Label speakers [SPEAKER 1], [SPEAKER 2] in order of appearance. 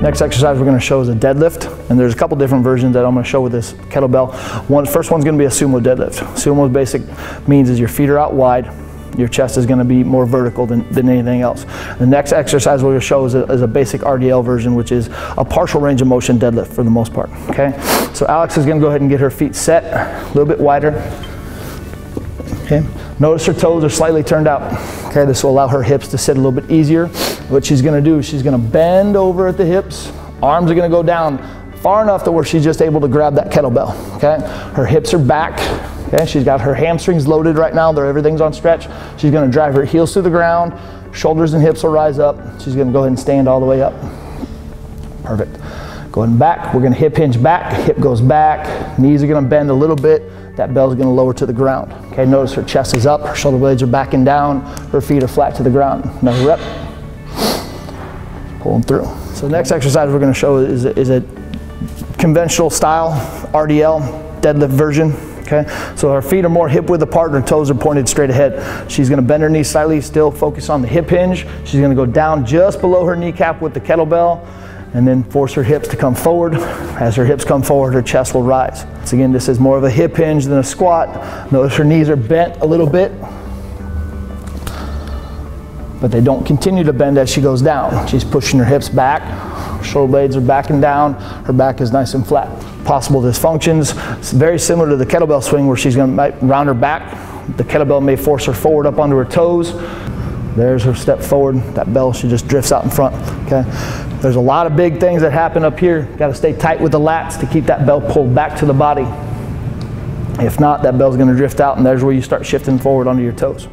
[SPEAKER 1] Next exercise we're going to show is a deadlift, and there's a couple different versions that I'm going to show with this kettlebell. First one's going to be a sumo deadlift. Sumo's basic means is your feet are out wide, your chest is going to be more vertical than anything else. The next exercise we're going to show is a basic RTL version, which is a partial range of motion deadlift for the most part. Okay, so Alex is going to go ahead and get her feet set a little bit wider. Okay, notice her toes are slightly turned out. Okay, this will allow her hips to sit a little bit easier. What she's going to do is she's going to bend over at the hips. Arms are going to go down far enough to where she's just able to grab that kettlebell. Okay, her hips are back. Okay, she's got her hamstrings loaded right now. Everything's on stretch. She's going to drive her heels to the ground. Shoulders and hips will rise up. She's going to go ahead and stand all the way up. Perfect. Going back, we're going to hip hinge back. Hip goes back. Knees are going to bend a little bit. That bell is going to lower to the ground. Okay, notice her chest is up. Her shoulder blades are backing down. Her feet are flat to the ground. Another rep. Pulling through. So the next exercise we're going to show is a conventional style RTL deadlift version. Okay, so her feet are more hip width apart and her toes are pointed straight ahead. She's going to bend her knees slightly, still focus on the hip hinge. She's going to go down just below her kneecap with the kettlebell and then force her hips to come forward. As her hips come forward, her chest will rise. So again, this is more of a hip hinge than a squat. Notice her knees are bent a little bit, but they don't continue to bend as she goes down. She's pushing her hips back, shoulder blades are backing down, her back is nice and flat. Possible dysfunctions, it's very similar to the kettlebell swing where she's going to round her back. The kettlebell may force her forward up onto her toes. There's her step forward. That bell, she just drifts out in front. Okay, there's a lot of big things that happen up here. Got to stay tight with the lats to keep that bell pulled back to the body. If not, that bell's going to drift out, and there's where you start shifting forward onto your toes.